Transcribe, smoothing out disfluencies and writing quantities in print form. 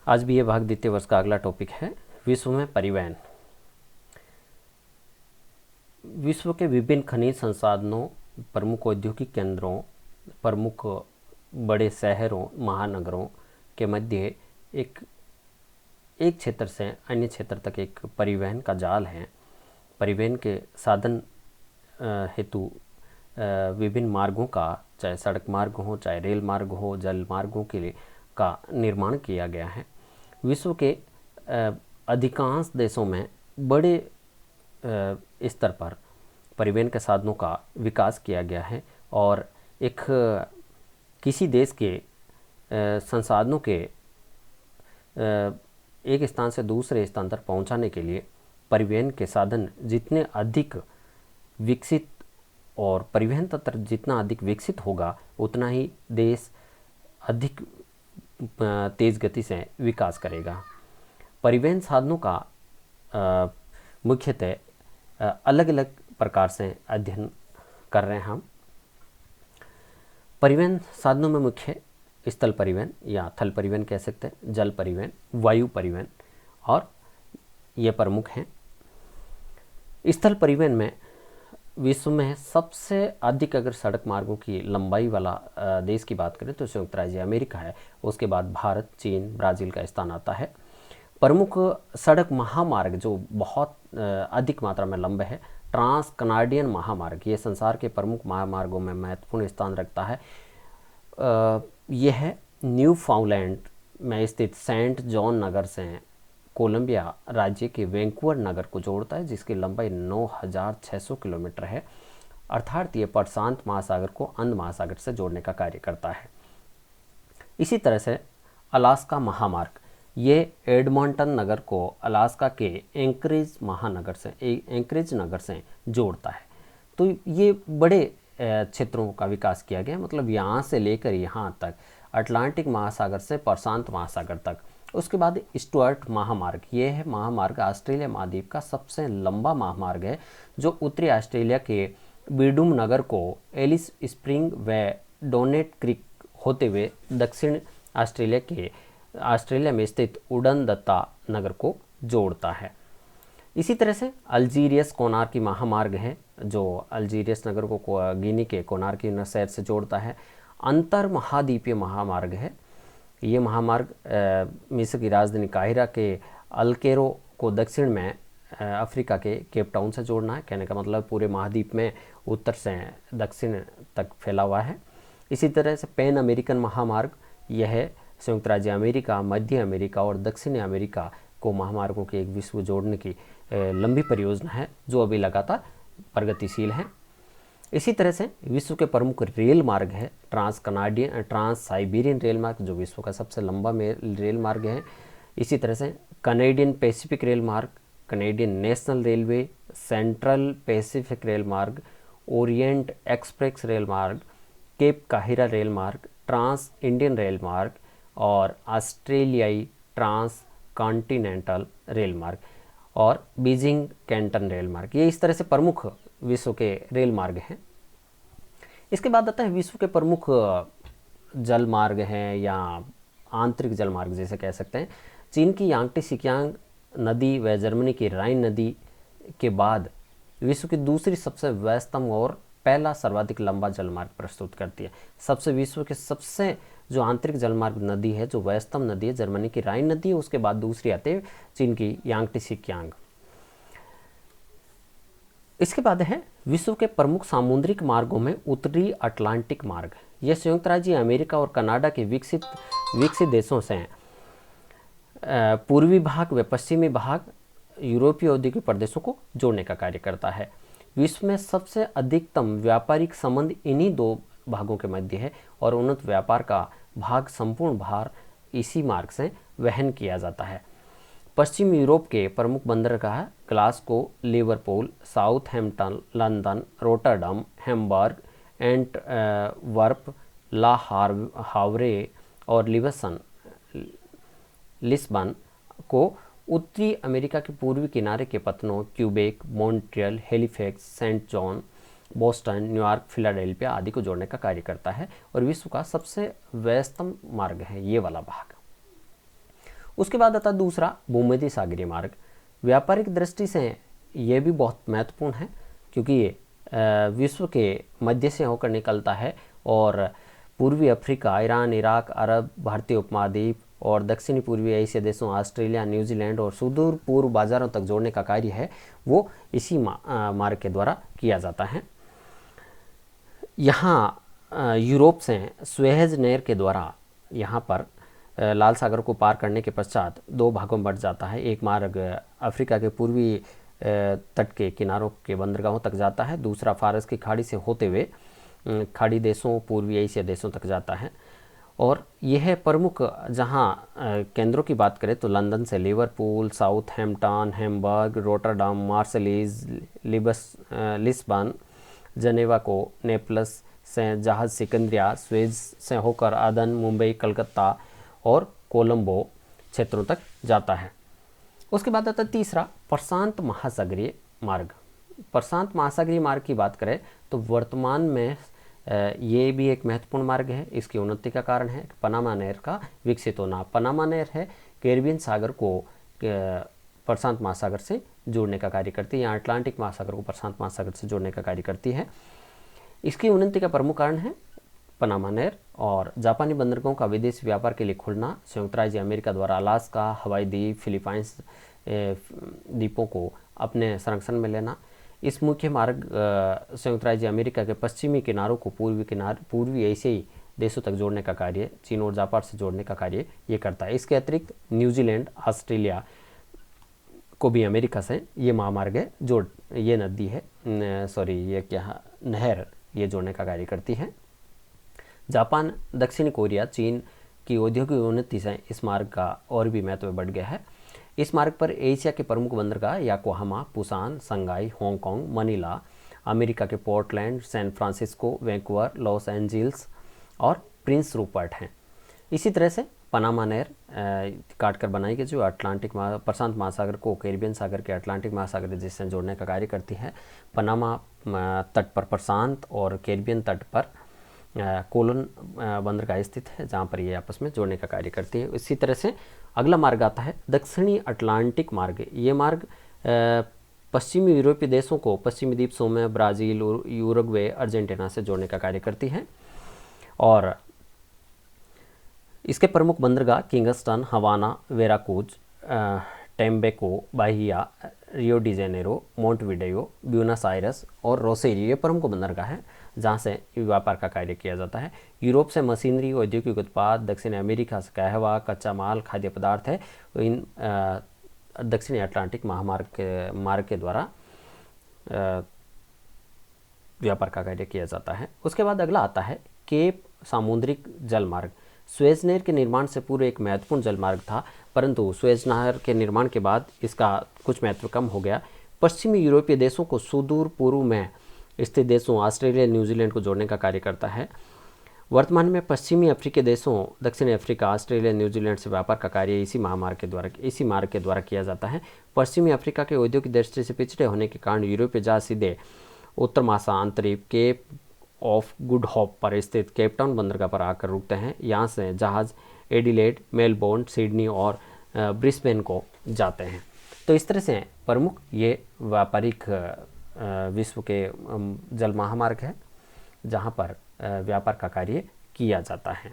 आज भी ये भाग द्वितीय वर्ष का अगला टॉपिक है विश्व में परिवहन। विश्व के विभिन्न खनिज संसाधनों, प्रमुख औद्योगिक केंद्रों, प्रमुख बड़े शहरों, महानगरों के मध्य एक एक क्षेत्र से अन्य क्षेत्र तक एक परिवहन का जाल है। परिवहन के साधन हेतु विभिन्न मार्गों का, चाहे सड़क मार्ग हो, चाहे रेल मार्ग हो, जल मार्गों के लिए का निर्माण किया गया है। विश्व के अधिकांश देशों में बड़े स्तर पर परिवहन के साधनों का विकास किया गया है और एक किसी देश के संसाधनों के एक स्थान से दूसरे स्थान तक पहुंचाने के लिए परिवहन के साधन जितने अधिक विकसित और परिवहन तंत्र जितना अधिक विकसित होगा उतना ही देश अधिक तेज गति से विकास करेगा। परिवहन साधनों का मुख्यतः अलग अलग प्रकार से अध्ययन कर रहे हैं हम। परिवहन साधनों में मुख्य स्थल परिवहन या थल परिवहन कह सकते हैं, जल परिवहन, वायु परिवहन और ये प्रमुख हैं। स्थल परिवहन में विश्व में सबसे अधिक अगर सड़क मार्गों की लंबाई वाला देश की बात करें तो संयुक्त राज्य अमेरिका है। उसके बाद भारत, चीन, ब्राज़ील का स्थान आता है। प्रमुख सड़क महामार्ग जो बहुत अधिक मात्रा में लंबे है, ट्रांस कनाडियन महामार्ग, ये संसार के प्रमुख महामार्गों में महत्वपूर्ण स्थान रखता है। यह है न्यू फाउंडलैंड में स्थित सेंट जॉन नगर से कोलंबिया राज्य के वैंकूवर नगर को जोड़ता है, जिसकी लंबाई 9,600 किलोमीटर है। अर्थात ये प्रशांत महासागर को अंध महासागर से जोड़ने का कार्य करता है। इसी तरह से अलास्का महामार्ग, ये एडमंटन नगर को अलास्का के एंकरेज नगर से जोड़ता है। तो ये बड़े क्षेत्रों का विकास किया गया, मतलब यहाँ से लेकर यहाँ तक, अटलांटिक महासागर से प्रशांत महासागर तक। उसके बाद स्टुअर्ट महामार्ग, ये है महामार्ग ऑस्ट्रेलिया महाद्वीप का सबसे लंबा महामार्ग है, जो उत्तरी ऑस्ट्रेलिया के बीडूम नगर को एलिस स्प्रिंग व डोनेट क्रीक होते हुए दक्षिण ऑस्ट्रेलिया में स्थित उडनदत्ता नगर को जोड़ता है। इसी तरह से अल्जीरियस कोनार्की महामार्ग है, जो अल्जीरियस नगर को गिनी के कोनार्की शहर से जोड़ता है। अंतर महाद्वीपीय महामार्ग है। ये महामार्ग मिस्र की राजधानी काहिरा के अलकेरो को दक्षिण में अफ्रीका के केप टाउन से जोड़ना है। कहने का मतलब पूरे महाद्वीप में उत्तर से दक्षिण तक फैला हुआ है। इसी तरह से पैन अमेरिकन महामार्ग, यह है संयुक्त राज्य अमेरिका, मध्य अमेरिका और दक्षिणी अमेरिका को महामार्गों के एक विश्व जोड़ने की लंबी परियोजना है, जो अभी लगातार प्रगतिशील है। इसी तरह से विश्व के प्रमुख रेल मार्ग है ट्रांस साइबेरियन रेल मार्ग, जो विश्व का सबसे लंबा रेल मार्ग है। इसी तरह से कनेडियन पैसिफिक रेल मार्ग, Canadian national railway, central Pacific rail मार्ग, ओरिएंट एक्सप्रेस रेल मार्ग, केप काहिरा रेल मार्ग, ट्रांस इंडियन रेल मार्ग और ऑस्ट्रेलियाई ट्रांस कॉन्टिनेंटल रेल मार्ग और बीजिंग कैंटन रेल मार्ग। ये इस तरह से प्रमुख विश्व के रेल मार्ग हैं। इसके बाद आता है विश्व के प्रमुख जल मार्ग हैं या आंतरिक जल मार्ग जैसे कह सकते हैं। चीन की यांगटी सिकियांग नदी व जर्मनी की राइन नदी के बाद विश्व की दूसरी सबसे व्यस्तम और पहला सर्वाधिक लंबा जलमार्ग प्रस्तुत करती है। विश्व के सबसे जो आंतरिक जलमार्ग नदी है, जो व्यस्तम नदी है, जर्मनी की राइन नदी है। उसके बाद दूसरी आती है चीन की यांगटी सिकियांग। इसके बाद है विश्व के प्रमुख सामुद्रिक मार्गों में उत्तरी अटलांटिक मार्ग। यह संयुक्त राज्य अमेरिका और कनाडा के विकसित देशों से पूर्वी भाग व पश्चिमी भाग यूरोपीय औद्योगिक प्रदेशों को जोड़ने का कार्य करता है। विश्व में सबसे अधिकतम व्यापारिक संबंध इन्हीं दो भागों के मध्य है और उन्नत व्यापार का भाग संपूर्ण भार इसी मार्ग से वहन किया जाता है। पश्चिम यूरोप के प्रमुख बंदरगाह Glasgow, Liverpool, Southampton, London, Rotterdam, Hamburg, Antwerp, Le Havre और लिस्बन को उत्तरी अमेरिका के पूर्वी किनारे के पत्तनों Quebec, Montreal, Halifax, Saint John, Boston, New York, Philadelphia आदि को जोड़ने का कार्य करता है और विश्व का सबसे व्यस्तम मार्ग है ये वाला भाग। उसके बाद आता दूसरा भूमध्य सागरीय मार्ग। व्यापारिक दृष्टि से ये भी बहुत महत्वपूर्ण है क्योंकि ये विश्व के मध्य से होकर निकलता है और पूर्वी अफ्रीका, ईरान, इराक, अरब, भारतीय उपमहाद्वीप और दक्षिणी पूर्वी एशिया देशों, ऑस्ट्रेलिया, न्यूजीलैंड और सुदूर पूर्व बाजारों तक जोड़ने का कार्य है वो इसी मार्ग के द्वारा किया जाता है। यहाँ यूरोप से स्वेज नहर के द्वारा यहाँ पर लाल सागर को पार करने के पश्चात दो भागों में बंट जाता है। एक मार्ग अफ्रीका के पूर्वी तट के किनारों के बंदरगाहों तक जाता है, दूसरा फारस की खाड़ी से होते हुए खाड़ी देशों, पूर्वी एशिया देशों तक जाता है। और यह प्रमुख जहाँ केंद्रों की बात करें तो लंदन से Liverpool, Southampton, Hamburg, Rotterdam, Marseilles, Lisbon, Geneva को नेपल्स से जहाज सिकंदरिया, स्वेज से होकर अदन, मुंबई, कलकत्ता और कोलंबो क्षेत्रों तक जाता है। उसके बाद आता है तीसरा प्रशांत महासागरीय मार्ग। प्रशांत महासागरीय मार्ग की बात करें तो वर्तमान में ये भी एक महत्वपूर्ण मार्ग है। इसकी उन्नति का कारण है पनामा नहर का विकसित होना। पनामा नहर है कैरिबियन सागर को प्रशांत महासागर से जोड़ने का कार्य करती है, या अटलांटिक महासागर को प्रशांत महासागर से जोड़ने का कार्य करती है। इसकी उन्नति का प्रमुख कारण है पनामा नहर और जापानी बंदरगाहों का विदेशी व्यापार के लिए खुलना, संयुक्त राज्य अमेरिका द्वारा अलास्का, हवाई द्वीप, फिलीपाइंस द्वीपों को अपने संरक्षण में लेना। इस मुख्य मार्ग संयुक्त राज्य अमेरिका के पश्चिमी किनारों को पूर्वी एशियाई देशों तक जोड़ने का कार्य, चीन और जापान से जोड़ने का कार्य ये करता है। इसके अतिरिक्त न्यूजीलैंड, ऑस्ट्रेलिया को भी अमेरिका से ये महामार्ग है ये नदी है ये क्या नहर ये जोड़ने का कार्य करती है। जापान, दक्षिणी कोरिया, चीन की औद्योगिक उन्नति से इस मार्ग का और भी महत्व बढ़ गया है। इस मार्ग पर एशिया के प्रमुख बंदरगाह Yokohama, Pusan, Shanghai, Hong Kong, Manila, America के Portland, San Francisco, Vancouver, Los Angeles और प्रिंस रूपर्ट हैं। इसी तरह से पनामा नहर काटकर बनाई गई जो प्रशांत महासागर को कैरिबियन सागर के अटलांटिक महासागर जिससे जोड़ने का कार्य करती है। पनामा तट पर प्रशांत और कैरिबियन तट पर कोलन बंदरगाह स्थित है जहाँ पर ये आपस में जोड़ने का कार्य करती है। इसी तरह से अगला मार्ग आता है दक्षिणी अटलांटिक मार्ग। ये मार्ग पश्चिमी यूरोपीय देशों को पश्चिमी द्वीप समूह, ब्राज़ील, यूरुग्वे, अर्जेंटीना से जोड़ने का कार्य करती है और इसके प्रमुख बंदरगाह Kingston, Havana, Veracruz, Tampico, Bahia, Rio de Janeiro, Montevideo, Buenos Aires और रोसेरियो ये प्रमुख बंदरगाह है जहाँ से व्यापार का कार्य किया जाता है। यूरोप से मशीनरी, औद्योगिक उत्पाद, दक्षिण अमेरिका से कहवा, कच्चा माल, खाद्य पदार्थ है इन दक्षिणी अटलांटिक मार्ग के द्वारा व्यापार का कार्य किया जाता है। उसके बाद अगला आता है केप सामुद्रिक जल मार्ग। स्वेज नहर के निर्माण से पूर्व एक महत्वपूर्ण जल मार्ग था, परंतु स्वेज नहर के निर्माण के बाद इसका कुछ महत्व कम हो गया। पश्चिमी यूरोपीय देशों को सुदूर पूर्व में स्थित देशों ऑस्ट्रेलिया, न्यूजीलैंड को जोड़ने का कार्य करता है। वर्तमान में पश्चिमी अफ्रीकी देशों दक्षिण अफ्रीका, ऑस्ट्रेलिया, न्यूजीलैंड से व्यापार का कार्य इसी मार्ग के द्वारा किया जाता है। पश्चिमी अफ्रीका के औद्योगिक दृष्टि से पिछड़े होने के कारण यूरोपीय जहाज सीधे उत्तर महासागरीय केप ऑफ गुड होप पर स्थित केपटाउन बंदरगाह पर आकर रुकते हैं। यहाँ से जहाज एडिलेड, मेलबोर्न, सिडनी और ब्रिस्बेन को जाते हैं। तो इस तरह से प्रमुख ये व्यापारिक विश्व के जल महामार्ग है जहाँ पर व्यापार का कार्य किया जाता है।